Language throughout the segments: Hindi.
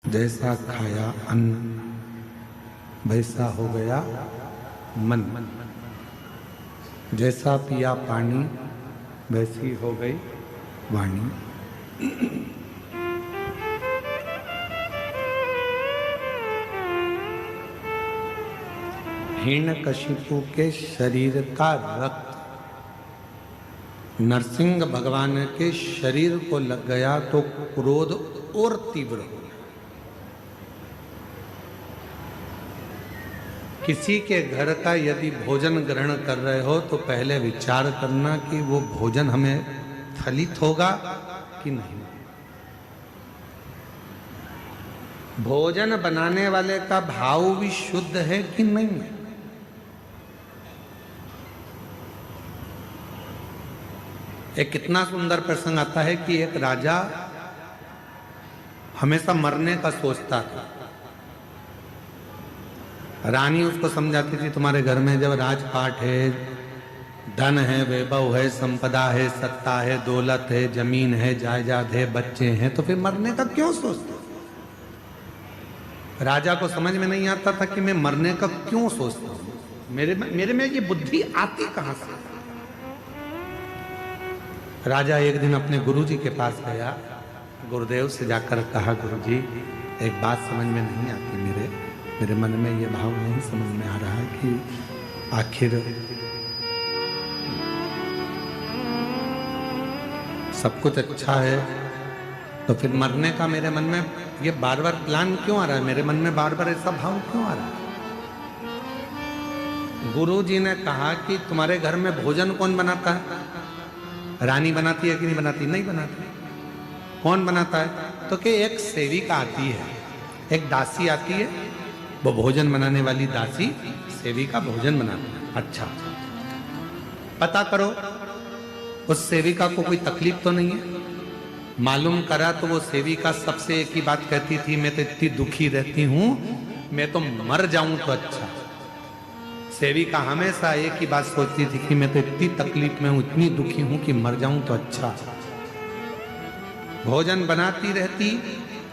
जैसा खाया अन्न वैसा हो गया मन, जैसा पिया पानी वैसी हो गई वाणी। हिरण्यकशिपु के शरीर का रक्त नरसिंह भगवान के शरीर को लग गया तो क्रोध और तीव्र हो। किसी के घर का यदि भोजन ग्रहण कर रहे हो तो पहले विचार करना कि वो भोजन हमें फलित होगा कि नहीं। भोजन बनाने वाले का भाव भी शुद्ध है कि नहीं। एक कितना सुंदर प्रसंग आता है कि एक राजा हमेशा मरने का सोचता था। रानी उसको समझाती थी तुम्हारे घर में जब राजपाट है, धन है, वैभव है, संपदा है, सत्ता है, दौलत है, जमीन है, जायदाद है, बच्चे हैं, तो फिर मरने का क्यों सोचते। राजा को समझ में नहीं आता था कि मैं मरने का क्यों सोचता हूं, मेरे में ये बुद्धि आती कहां से। राजा एक दिन अपने गुरुजी के पास गया, गुरुदेव से जाकर कहा गुरुजी एक बात समझ में नहीं आती, मेरे मन में ये भाव नहीं समझ में आ रहा है कि आखिर सब कुछ अच्छा है तो फिर मरने का मेरे मन में ये बार बार प्लान क्यों आ रहा है, मेरे मन में बार बार ऐसा भाव क्यों आ रहा है। गुरुजी ने कहा कि तुम्हारे घर में भोजन कौन बनाता है, रानी बनाती है कि नहीं बनाती। नहीं बनाती। कौन बनाता है तो कि एक सेविका आती है, एक दासी आती है, वो भोजन बनाने वाली दासी सेविका भोजन बनाती है। अच्छा पता करो उस सेविका को कोई तकलीफ तो नहीं है। मालूम करा तो वो सेविका सबसे एक ही बात कहती थी, मैं तो इतनी दुखी रहती हूं, मैं तो मर जाऊं तो अच्छा। सेविका हमेशा एक ही बात सोचती थी कि मैं तो इतनी तकलीफ में हूं, इतनी दुखी हूं कि मर जाऊं तो अच्छा। भोजन बनाती रहती,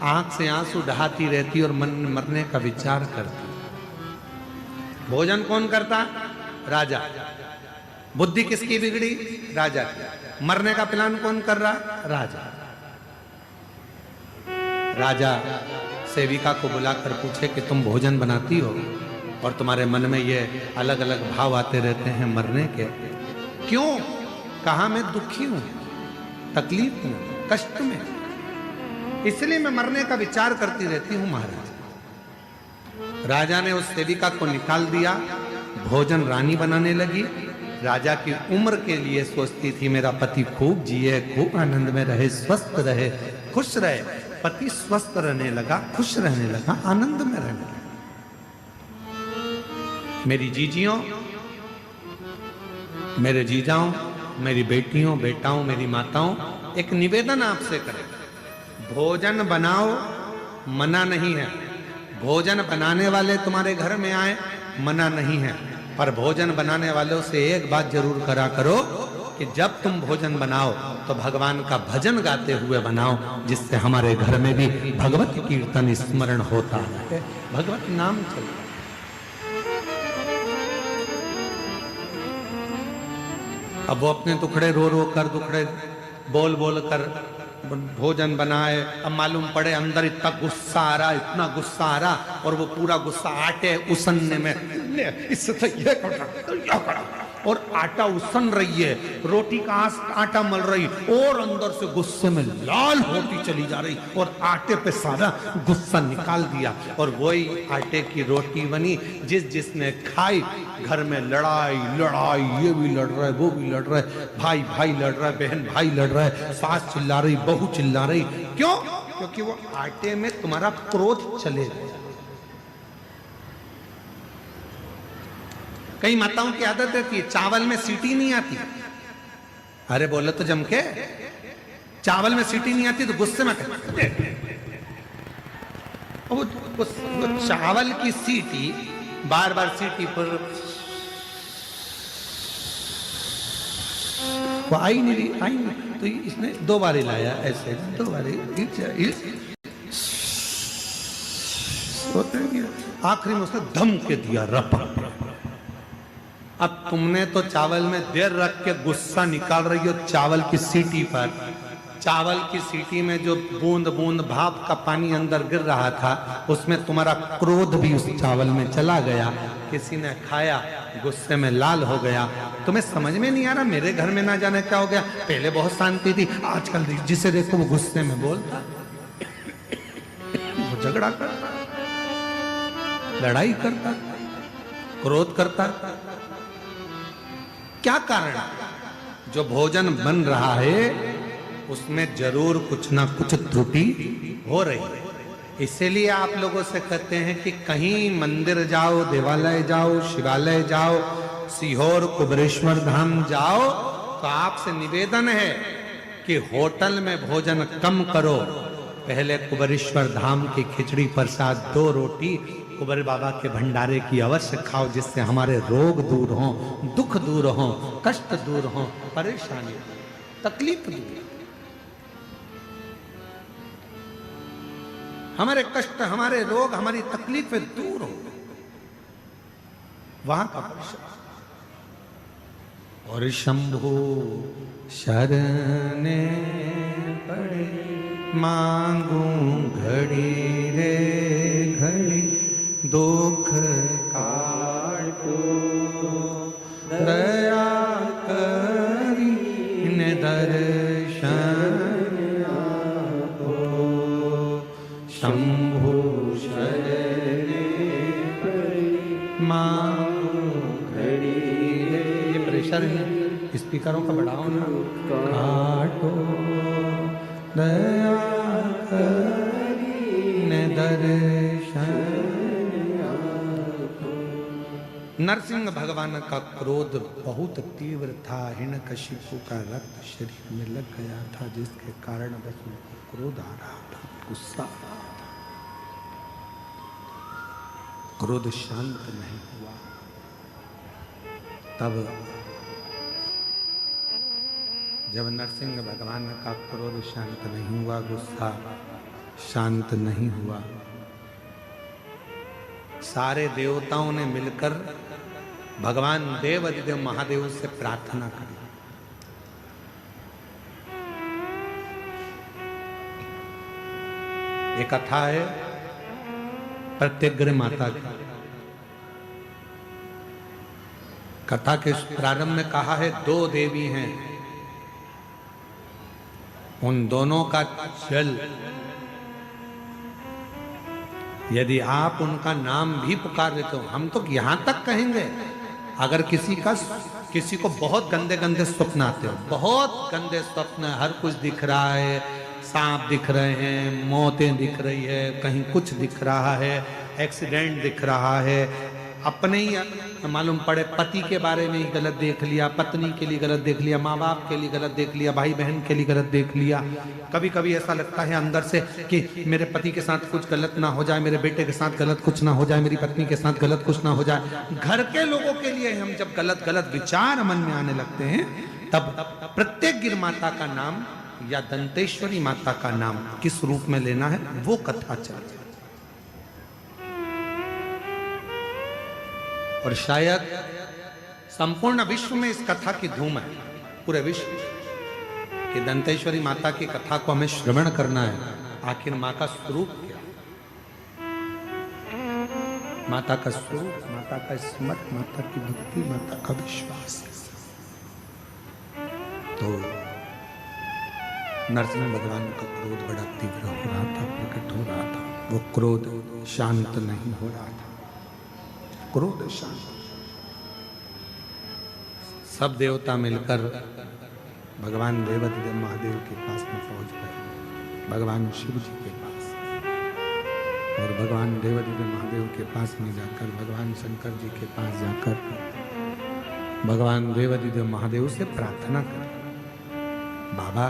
आंख से आंसू बहाती रहती और मन में मरने का विचार करती। भोजन कौन करता, राजा। बुद्धि किसकी बिगड़ी, राजा की। मरने का प्लान कौन कर रहा, राजा। राजा सेविका को बुलाकर पूछे कि तुम भोजन बनाती हो और तुम्हारे मन में ये अलग अलग भाव आते रहते हैं मरने के, क्यों। कहा मैं दुखी हूं, तकलीफ में, कष्ट में, इसलिए मैं मरने का विचार करती रहती हूं महाराज। राजा ने उस सेविका को निकाल दिया, भोजन रानी बनाने लगी। राजा की उम्र के लिए सोचती थी मेरा पति खूब जिए, खूब आनंद में रहे, स्वस्थ रहे, खुश रहे। पति स्वस्थ रहने लगा, खुश रहने लगा, आनंद में रहने लगा। मेरी जीजियों, मेरे जीजाओं, मेरी बेटियों, बेटाओं, मेरी माताओं, एक निवेदन आपसे करें, भोजन बनाओ, मना नहीं है। भोजन बनाने वाले तुम्हारे घर में आए, मना नहीं है, पर भोजन बनाने वालों से एक बात जरूर करा करो कि जब तुम भोजन बनाओ तो भगवान का भजन गाते हुए बनाओ, जिससे हमारे घर में भी भगवत कीर्तन स्मरण होता है, भगवत नाम चलता। अब वो अपने टुकड़े रो रो कर, टुकड़े बोल बोल कर भोजन बनाए। अब मालूम पड़े अंदर इतना गुस्सा आ रहा, इतना गुस्सा आ रहा, और वो पूरा गुस्सा आटे उसनने में, इससे ये करा, और आटा उसन रही है, रोटी का आटा मल रही, और अंदर से गुस्से में लाल होती चली जा रही, और आटे पे सारा गुस्सा निकाल दिया, और वही आटे की रोटी बनी। जिसने खाई, घर में लड़ाई लड़ाई, ये भी लड़ रहा है, वो भी लड़ रहा है, भाई भाई लड़ रहा है, बहन भाई लड़ रहा है, सास चिल्ला रही, बहू चिल्ला रही। क्यों? क्योंकि वो आटे में तुम्हारा क्रोध चले गया। कई माताओं की आदत रहती है चावल में सीटी नहीं आती। अरे बोले तो जम के, चावल में सीटी नहीं आती तो गुस्से में वो चावल की सीटी बार बार सीटी पर वो आई नहीं, तो इसने दो बार लाया, ऐसे दो बार सोते नहीं है। आखिरी में उसने धम के दिया रपा। अब तुमने तो चावल में देर रख के गुस्सा निकाल रही हो चावल की सीटी पर। चावल की सीटी में जो बूंद बूंद भाप का पानी अंदर गिर रहा था उसमें तुम्हारा क्रोध भी उस चावल में चला गया। किसी ने खाया, गुस्से में लाल हो गया। तुम्हें समझ में नहीं आ रहा मेरे घर में ना जाने क्या हो गया। पहले बहुत शांति थी, आजकल जिसे देखो वो गुस्से में बोलता, वो झगड़ा करता, लड़ाई करता, क्रोध करता। क्या कारण? जो भोजन बन रहा है उसमें जरूर कुछ ना कुछ त्रुटि हो रही है। इसीलिए आप लोगों से कहते हैं कि कहीं मंदिर जाओ, देवालय जाओ, शिवालय जाओ, सीहोर कुबेरेश्वर धाम जाओ, तो आपसे निवेदन है कि होटल में भोजन कम करो। पहले कुबेरेश्वर धाम की खिचड़ी प्रसाद 2 रोटी कुबेर बाबा के भंडारे की अवश्य खाओ, जिससे हमारे रोग दूर हों, दुख दूर हों, कष्ट दूर हों, परेशानी, तकलीफ दूर। हमारे कष्ट, हमारे रोग, हमारी तकलीफें दूर हो, वहां का प्रसाद। और शंभु शरणे पड़े मांगू घड़ी रे घड़ी, दुख काटो दया करी ने दर्शन आपो। शंभु शरणे पड़ी मांगू घड़ी रे। ये प्रेशर है, स्पीकरों का बढ़ाओ ना। काटो दया करी ने दर्शन। नरसिंह भगवान का क्रोध बहुत तीव्र था। हिरण्यकशिपु का रक्त शरीर में लग गया था, जिसके कारण बस उनको क्रोध आ रहा था, गुस्सा आ रहा था। क्रोध शांत नहीं हुआ। तब जब नरसिंह भगवान का क्रोध शांत नहीं हुआ, गुस्सा शांत नहीं हुआ, सारे देवताओं ने मिलकर भगवान देवाधिदेव महादेव से प्रार्थना करी। एक कथा है प्रत्यग्र माता की। कथा के प्रारंभ में कहा है 2 देवी हैं, उन दोनों का जल यदि आप उनका नाम भी पुकार देते हो, हम तो यहां तक कहेंगे, अगर किसी को बहुत गंदे गंदे स्वप्न आते हो, बहुत गंदे स्वप्न, हर कुछ दिख रहा है, सांप दिख रहे हैं, मौतें दिख रही है, कहीं कुछ दिख रहा है, एक्सीडेंट दिख रहा है, अपने ही मालूम पड़े पति के बारे में ही गलत देख लिया, पत्नी के लिए गलत देख लिया, माँ बाप के लिए गलत देख लिया, भाई बहन के लिए गलत देख लिया। कभी कभी ऐसा लगता है अंदर से कि मेरे पति के साथ कुछ गलत ना हो जाए, मेरे बेटे के साथ गलत कुछ ना हो जाए, मेरी पत्नी के साथ गलत कुछ ना हो जाए। घर के लोगों के लिए हम जब गलत गलत विचार मन में आने लगते हैं, तब प्रत्येक माता का नाम या दंतेश्वरी माता का नाम किस रूप में लेना है वो कथा चल जाए। और शायद संपूर्ण विश्व में इस कथा की धूम है, पूरे विश्व कि दंतेश्वरी माता की कथा को हमें श्रवण करना है। आखिर माँ का स्वरूप क्या, माता का स्वरूप, माता का स्मरण, माता की भक्ति, माता का विश्वास। तो नरसिंह भगवान का क्रोध बड़ा तीव्र हो रहा था, प्रकट हो रहा था। वो क्रोध शांत नहीं हो रहा था, क्रोध शांत। सब देवता मिलकर भगवान देवाधिदेव महादेव के पास में पहुंच गए, भगवान शिव जी के पास। और भगवान देवाधिदेव महादेव के पास में जाकर, भगवान शंकर जी के पास जाकर भगवान देवाधिदेव महादेव से प्रार्थना कर, बाबा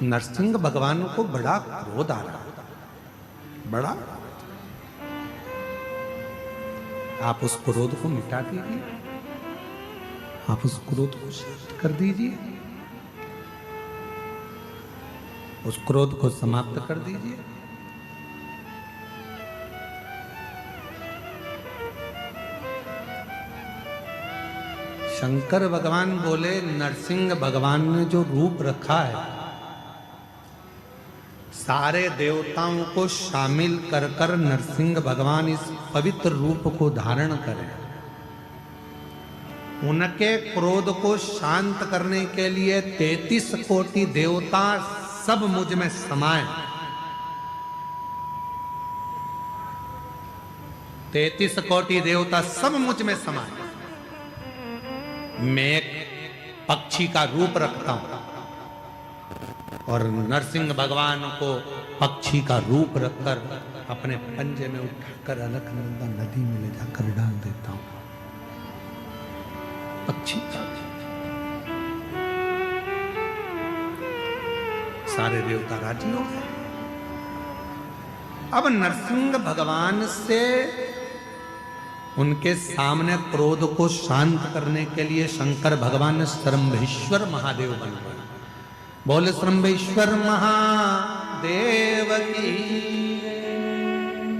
नरसिंह भगवान को बड़ा क्रोध आ रहा था, बड़ा, आप उस क्रोध को मिटा दीजिए, आप उस क्रोध को शांत कर दीजिए, उस क्रोध को समाप्त कर दीजिए। शंकर भगवान बोले नरसिंह भगवान ने जो रूप रखा है सारे देवताओं को शामिल कर कर नरसिंह भगवान इस पवित्र रूप को धारण करें। उनके क्रोध को शांत करने के लिए 33 कोटि देवता सब मुझ में समाये। 33 कोटि देवता सब मुझ में समाये। मैं एक पक्षी का रूप रखता हूं और नरसिंह भगवान को पक्षी का रूप रखकर अपने पंजे में उठाकर अलकनंदा नदी में ले जाकर डाल देता हूं। पक्षी सारे देवता राजी हो गए। अब नरसिंह भगवान से उनके सामने क्रोध को शांत करने के लिए शंकर भगवान श्रंभेश्वर महादेव बन गए। बोले श्रंभेश्वर महादेव की।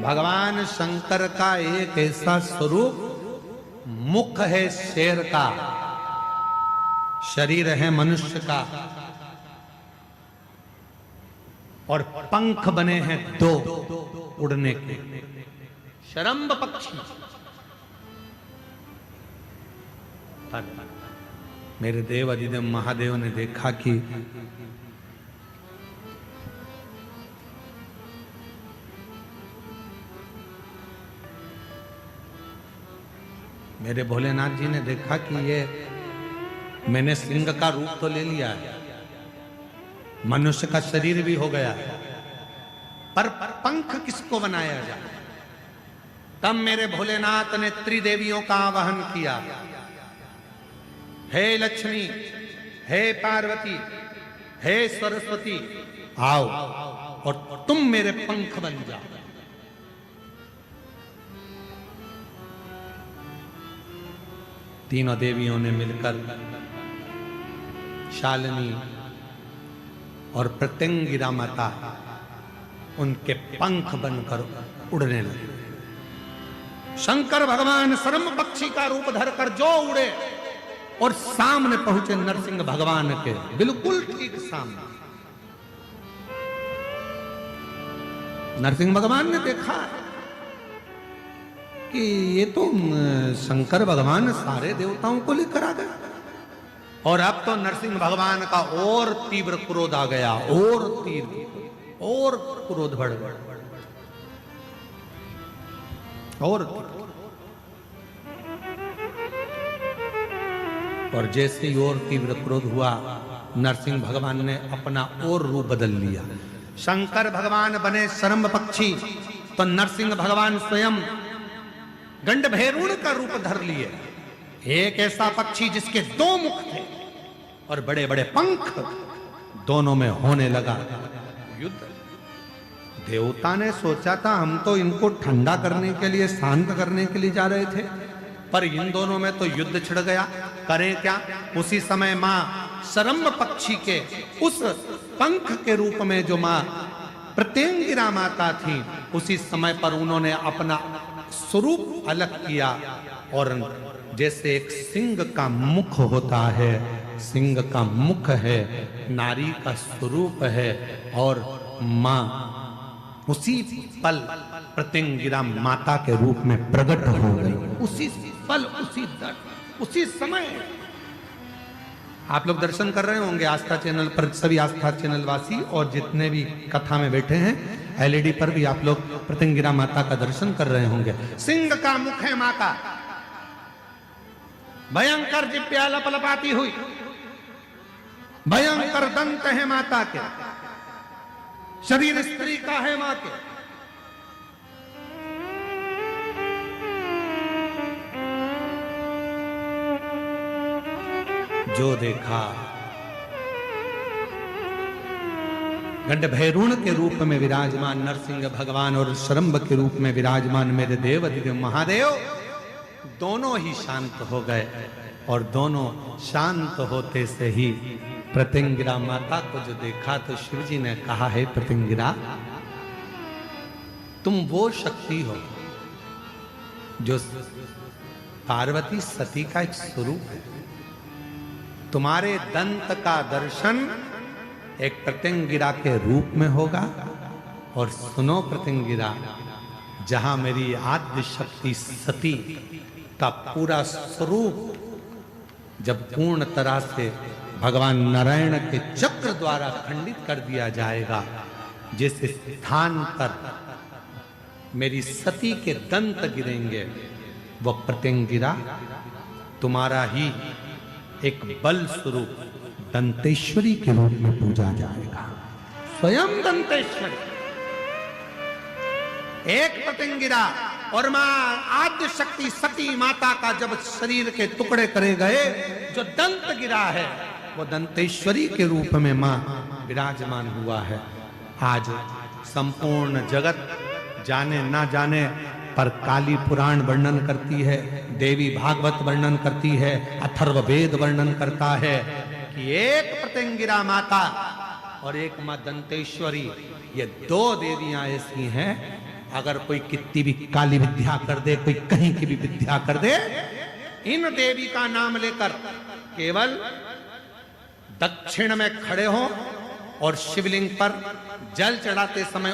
भगवान शंकर का एक ऐसा स्वरूप, मुख है शेर का, शरीर है मनुष्य का और पंख बने हैं 2 उड़ने के, शरंभ पक्षी। मेरे देव अधिदेव महादेव ने देखा कि मेरे भोलेनाथ जी ने देखा कि ये मैंने सिंह का रूप तो ले लिया है, मनुष्य का शरीर भी हो गया है, पर पंख किसको बनाया जाए। तब मेरे भोलेनाथ ने त्रिदेवियों का आवाहन किया। हे लक्ष्मी, हे पार्वती, हे सरस्वती, आओ और तुम मेरे पंख बन जाओ। तीनों देवियों ने मिलकर शालिनी और प्रत्यंगिरा माता उनके पंख बनकर उड़ने लगे। शंकर भगवान शरम पक्षी का रूप धरकर जो उड़े और सामने पहुंचे नरसिंह भगवान के बिल्कुल ठीक सामने। नरसिंह भगवान ने देखा कि ये तो शंकर भगवान सारे देवताओं को लेकर आ गए और अब तो नरसिंह भगवान का और तीव्र क्रोध आ गया, और तीव्र और क्रोध बढ़ गया और जैसे ही और तीव्र क्रोध हुआ नरसिंह भगवान ने अपना और रूप बदल लिया। शंकर भगवान बने शरंभ पक्षी तो नरसिंह भगवान स्वयं गंडभैरुण का रूप धर लिए। एक ऐसा पक्षी जिसके 2 मुख थे और बड़े बड़े पंख, दोनों में होने लगा युद्ध। देवता ने सोचा था हम तो इनको ठंडा करने के लिए, शांत करने के लिए जा रहे थे, पर इन दोनों में तो युद्ध छिड़ गया। करें क्या? उसी समय मां शरंभ पक्षी के उस पंख के रूप में जो मां प्रत्यंगिरा माता थी, उसी समय पर उन्होंने अपना स्वरूप अलग किया और जैसे एक सिंह का मुख होता है, सिंह का मुख है, नारी का स्वरूप है और मां उसी पल प्रत्यंगिरा माता के रूप में प्रकट हो गई। उसी पल, उसी समय आप लोग दर्शन कर रहे होंगे आस्था चैनल पर, सभी आस्था चैनल वासी और जितने भी कथा में बैठे हैं, एलईडी पर भी आप लोग प्रत्यंगिरा माता का दर्शन कर रहे होंगे। सिंह का मुख है मां का, भयंकर जिह्वा लपलपाती हुई, भयंकर दंत है माता के, शरीर स्त्री का है मां के। जो देखा गंडभैरुण के रूप में विराजमान नरसिंह भगवान और शरंभ के रूप में विराजमान मेरे देव अधिदेव महादेव दोनों ही शांत हो गए और दोनों शांत होते से ही प्रत्यंगिरा माता को जो देखा तो शिव जी ने कहा, है प्रत्यंगिरा तुम वो शक्ति हो जो पार्वती सती का एक स्वरूप है। तुम्हारे दंत का दर्शन एक प्रत्यंगिरा के रूप में होगा। और सुनो प्रत्यंगिरा, जहां मेरी आद्य शक्ति सती का पूरा स्वरूप जब पूर्ण तरह से भगवान नारायण के चक्र द्वारा खंडित कर दिया जाएगा, जिस स्थान पर मेरी सती के दंत गिरेंगे, वह प्रत्यंगिरा तुम्हारा ही एक बल स्वरूप दंतेश्वरी के रूप में पूजा जाएगा। स्वयं दंतेश्वरी, एक प्रत्यंगिरा और मां आद्य शक्ति सती माता का जब शरीर के टुकड़े करे गए, जो दंत गिरा है वो दंतेश्वरी के रूप में मां विराजमान हुआ है। आज संपूर्ण जगत जाने ना जाने पर काली पुराण वर्णन करती है, देवी भागवत वर्णन करती है, अथर्ववेद वर्णन करता है कि एक प्रत्यंगिरा माता और एक मां दंतेश्वरी, ये दो देवियां ऐसी हैं, अगर कोई कितनी भी काली विद्या कर दे, कोई कहीं की भी विद्या कर दे, इन देवी का नाम लेकर केवल दक्षिण में खड़े हो और शिवलिंग पर जल चढ़ाते समय